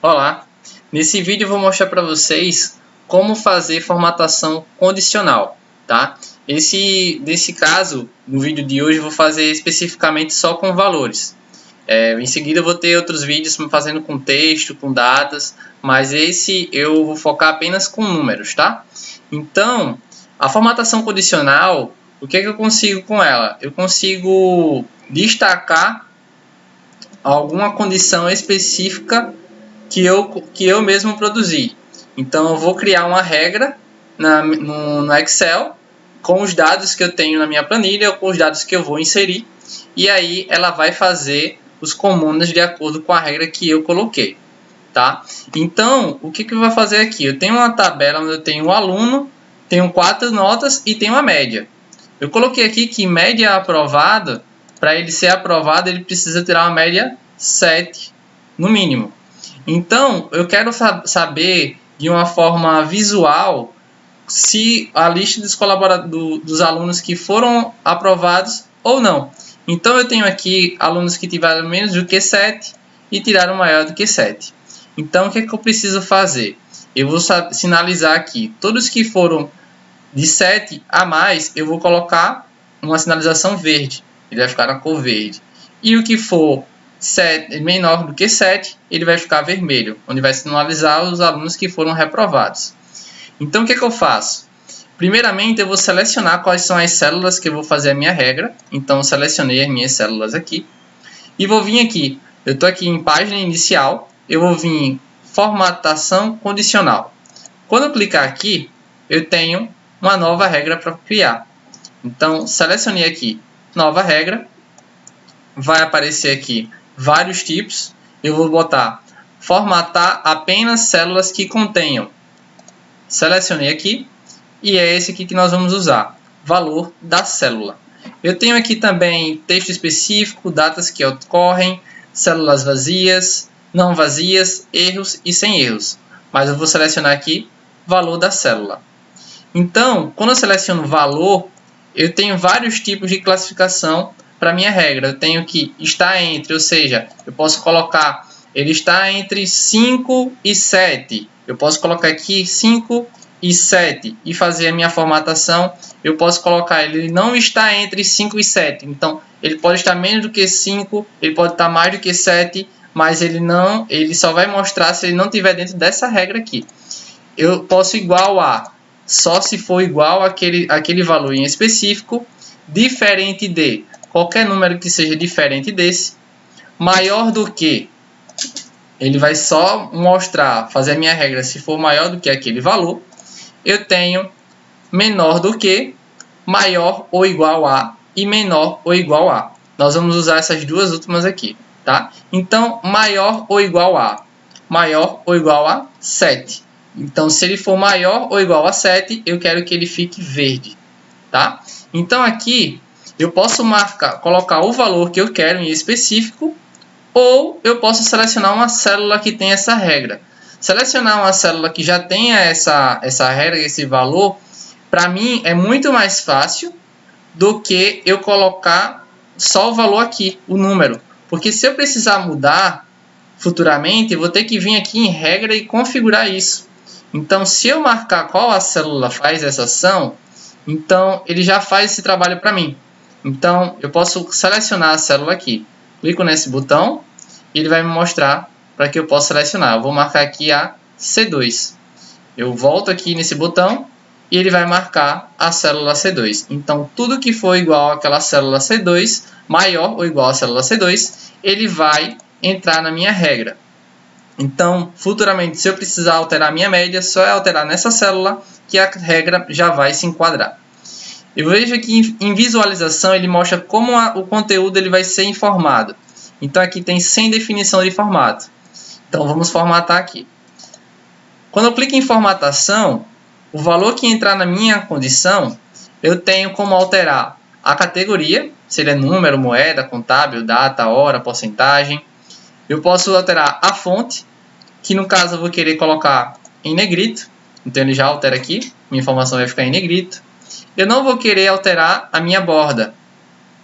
Olá! Nesse vídeo eu vou mostrar para vocês como fazer formatação condicional, tá? Nesse caso, no vídeo de hoje eu vou fazer especificamente só com valores. Em seguida eu vou ter outros vídeos fazendo com texto, com datas, mas esse eu vou focar apenas com números, tá? Então, a formatação condicional, o que é que eu consigo com ela? Eu consigo destacar alguma condição específica que eu mesmo produzi. Então eu vou criar uma regra no Excel com os dados que eu tenho na minha planilha ou com os dados que eu vou inserir, e aí ela vai fazer os comuns de acordo com a regra que eu coloquei, tá? Então, o que eu vou fazer aqui? Eu tenho uma tabela onde eu tenho o aluno, tenho 4 notas e tenho a média. Eu coloquei aqui que média aprovada, para ele ser aprovado, ele precisa tirar uma média 7 no mínimo. Então, eu quero saber de uma forma visual se a lista dos alunos que foram aprovados ou não. Então, eu tenho aqui alunos que tiveram menos do que 7 e tiraram maior do que 7. Então, o que é que eu preciso fazer? Eu vou sinalizar aqui. Todos que foram de 7 a mais, eu vou colocar uma sinalização verde. Ele vai ficar na cor verde. E o que for menor do que 7, ele vai ficar vermelho, onde vai sinalizar os alunos que foram reprovados. Então, o que é que eu faço? Primeiramente, eu vou selecionar quais são as células que eu vou fazer a minha regra. Então, eu selecionei as minhas células aqui. E vou vir aqui. Eu estou aqui em página inicial. Eu vou vir em formatação condicional. Quando eu clicar aqui, eu tenho uma nova regra para criar. Então, selecionei aqui nova regra. Vai aparecer aqui vários tipos. Eu vou botar formatar apenas células que contenham. Selecionei aqui e é esse aqui que nós vamos usar, valor da célula. Eu tenho aqui também texto específico, datas que ocorrem, células vazias, não vazias, erros e sem erros. Mas eu vou selecionar aqui valor da célula. Então, quando eu seleciono valor, eu tenho vários tipos de classificação para minha regra. Eu tenho que estar entre, ou seja, eu posso colocar, ele está entre 5 e 7. Eu posso colocar aqui 5 e 7 e fazer a minha formatação. Eu posso colocar, ele não está entre 5 e 7. Então, ele pode estar menos do que 5, ele pode estar mais do que 7, mas ele só vai mostrar se ele não estiver dentro dessa regra aqui. Eu posso igual a, só se for igual àquele valor em específico, diferente de qualquer número que seja diferente desse, maior do que, ele vai só mostrar, fazer a minha regra se for maior do que aquele valor. Eu tenho menor do que, maior ou igual a e menor ou igual a. Nós vamos usar essas duas últimas aqui, tá? Então, maior ou igual a 7. Então, se ele for maior ou igual a 7, eu quero que ele fique verde, tá? Então, aqui eu posso colocar o valor que eu quero em específico, ou eu posso selecionar uma célula que tem essa regra. Selecionar uma célula que já tenha essa regra, esse valor, para mim é muito mais fácil do que eu colocar só o valor aqui, o número. Porque se eu precisar mudar futuramente, eu vou ter que vir aqui em regra e configurar isso. Então, se eu marcar qual a célula faz essa ação, então ele já faz esse trabalho para mim. Então, eu posso selecionar a célula aqui. Clico nesse botão e ele vai me mostrar para que eu possa selecionar. Eu vou marcar aqui a C2. Eu volto aqui nesse botão e ele vai marcar a célula C2. Então, tudo que for igual àquela célula C2, maior ou igual à célula C2, ele vai entrar na minha regra. Então, futuramente, se eu precisar alterar a minha média, só é alterar nessa célula que a regra já vai se enquadrar. Eu vejo aqui em visualização, ele mostra como o conteúdo ele vai ser informado. Então, aqui tem sem definição de formato. Então, vamos formatar aqui. Quando eu clico em formatação, o valor que entrar na minha condição, eu tenho como alterar a categoria, se ele é número, moeda, contábil, data, hora, porcentagem. Eu posso alterar a fonte, que no caso eu vou querer colocar em negrito. Então, ele já altera aqui, minha informação vai ficar em negrito. Eu não vou querer alterar a minha borda,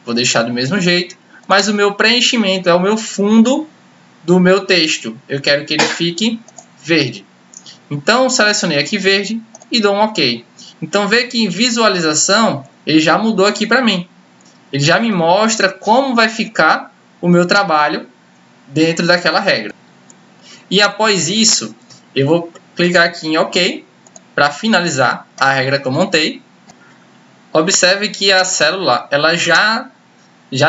vou deixar do mesmo jeito, mas o meu preenchimento é o meu fundo do meu texto, eu quero que ele fique verde. Então, selecionei aqui verde e dou um OK. Então, vê que em visualização, ele já mudou aqui para mim. Ele já me mostra como vai ficar o meu trabalho dentro daquela regra. E após isso, eu vou clicar aqui em OK para finalizar a regra que eu montei. Observe que a célula ela já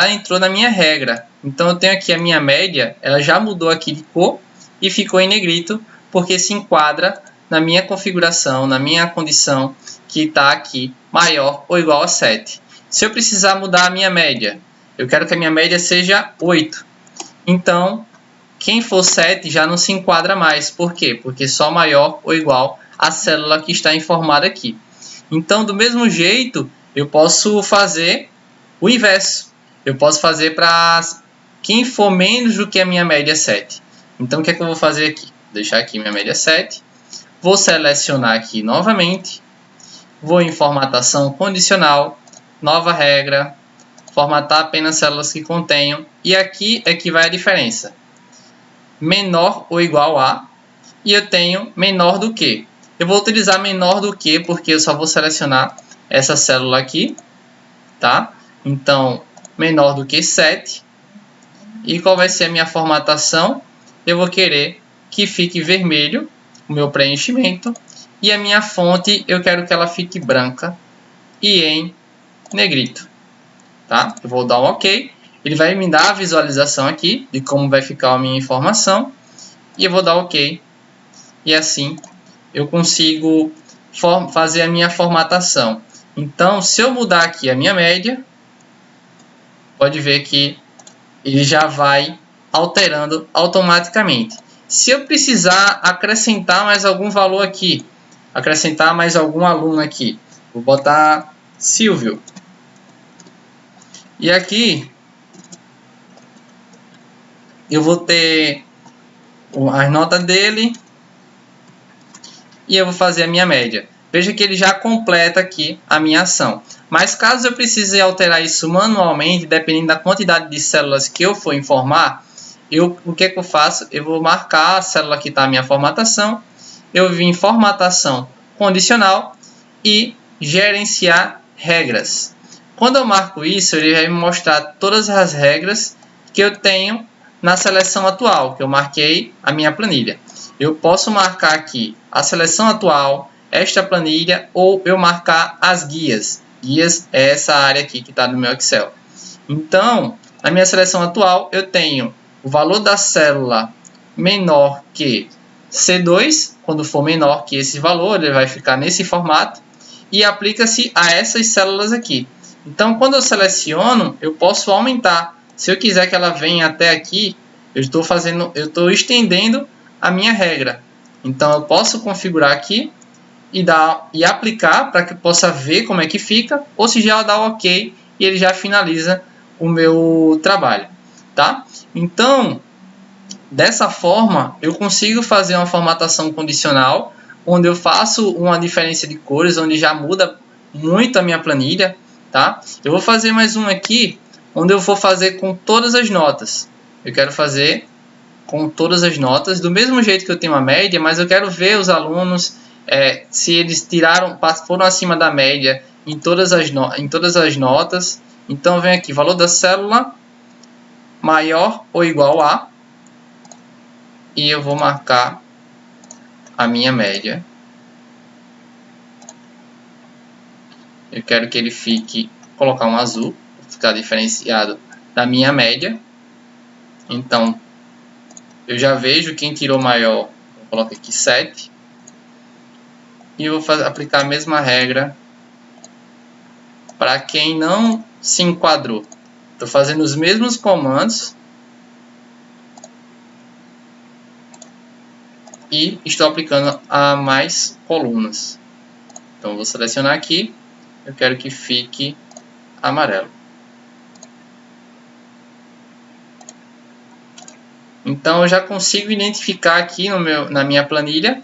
entrou na minha regra. Então, eu tenho aqui a minha média, ela já mudou aqui de cor e ficou em negrito, porque se enquadra na minha configuração, na minha condição que está aqui maior ou igual a 7. Se eu precisar mudar a minha média, eu quero que a minha média seja 8. Então, quem for 7 já não se enquadra mais. Por quê? Porque só maior ou igual a célula que está informada aqui. Então, do mesmo jeito, eu posso fazer o inverso. Eu posso fazer para quem for menos do que a minha média 7. Então, o que é que eu vou fazer aqui? Vou deixar aqui minha média 7. Vou selecionar aqui novamente. Vou em formatação condicional, nova regra, formatar apenas células que contenham. E aqui é que vai a diferença. Menor ou igual a. E eu tenho menor do que. Eu vou utilizar menor do que porque eu só vou selecionar essa célula aqui. Tá? Então, menor do que 7. E qual vai ser a minha formatação? Eu vou querer que fique vermelho o meu preenchimento. E a minha fonte eu quero que ela fique branca e em negrito. Tá? Eu vou dar um OK. Ele vai me dar a visualização aqui de como vai ficar a minha informação. E eu vou dar OK. E assim eu consigo fazer a minha formatação. Então, se eu mudar aqui a minha média, pode ver que ele já vai alterando automaticamente. Se eu precisar acrescentar mais algum valor aqui, acrescentar mais algum aluno aqui, vou botar Silvio. E aqui eu vou ter as notas dele e eu vou fazer a minha média. Veja que ele já completa aqui a minha ação. Mas caso eu precise alterar isso manualmente, dependendo da quantidade de células que eu for informar, o que é que eu faço? Eu vou marcar a célula que está a minha formatação, eu vim em formatação condicional e gerenciar regras. Quando eu marco isso, ele vai me mostrar todas as regras que eu tenho na seleção atual, que eu marquei a minha planilha. Eu posso marcar aqui a seleção atual, esta planilha, ou eu marcar as guias. Guias é essa área aqui que está no meu Excel. Então, na minha seleção atual, eu tenho o valor da célula menor que C2. Quando for menor que esse valor, ele vai ficar nesse formato. E aplica-se a essas células aqui. Então, quando eu seleciono, eu posso aumentar. Se eu quiser que ela venha até aqui, eu estou estendendo a minha regra. Então, eu posso configurar aqui e aplicar para que eu possa ver como é que fica, ou se já dá OK e ele já finaliza o meu trabalho, tá? Então, dessa forma, eu consigo fazer uma formatação condicional, onde eu faço uma diferença de cores, onde já muda muito a minha planilha, tá? Eu vou fazer mais um aqui, onde eu vou fazer com todas as notas. Eu quero fazer com todas as notas, do mesmo jeito que eu tenho a média, mas eu quero ver os alunos, se eles foram acima da média em todas as notas. Então, vem aqui, valor da célula maior ou igual a, e eu vou marcar a minha média. Eu quero que ele colocar um azul, ficar diferenciado da minha média. Então, eu já vejo quem tirou maior, eu coloco aqui 7. E eu vou aplicar a mesma regra para quem não se enquadrou. Estou fazendo os mesmos comandos e estou aplicando a mais colunas. Então, vou selecionar aqui, eu quero que fique amarelo. Então, eu já consigo identificar aqui na minha planilha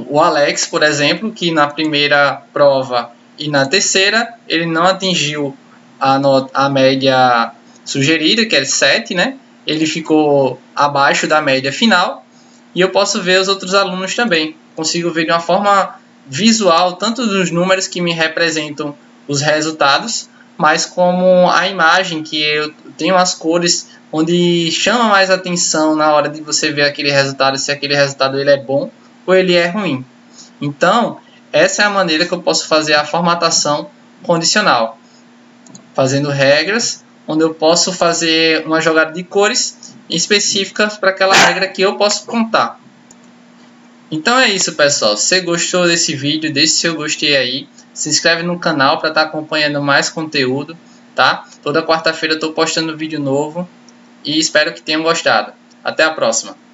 o Alex, por exemplo, que na primeira prova e na terceira ele não atingiu a média sugerida, que era 7, né? ele ficou abaixo da média final, e eu posso ver os outros alunos também. Consigo ver de uma forma visual tanto dos números que me representam os resultados, mas como a imagem, que eu tenho as cores onde chama mais atenção na hora de você ver aquele resultado, se aquele resultado ele é bom ou ele é ruim. Então, essa é a maneira que eu posso fazer a formatação condicional, fazendo regras onde eu posso fazer uma jogada de cores específicas para aquela regra que eu posso contar. Então é isso, pessoal. Se você gostou desse vídeo, deixe seu gostei aí. Se inscreve no canal para estar acompanhando mais conteúdo, tá? Toda quarta-feira eu estou postando vídeo novo e espero que tenham gostado. Até a próxima!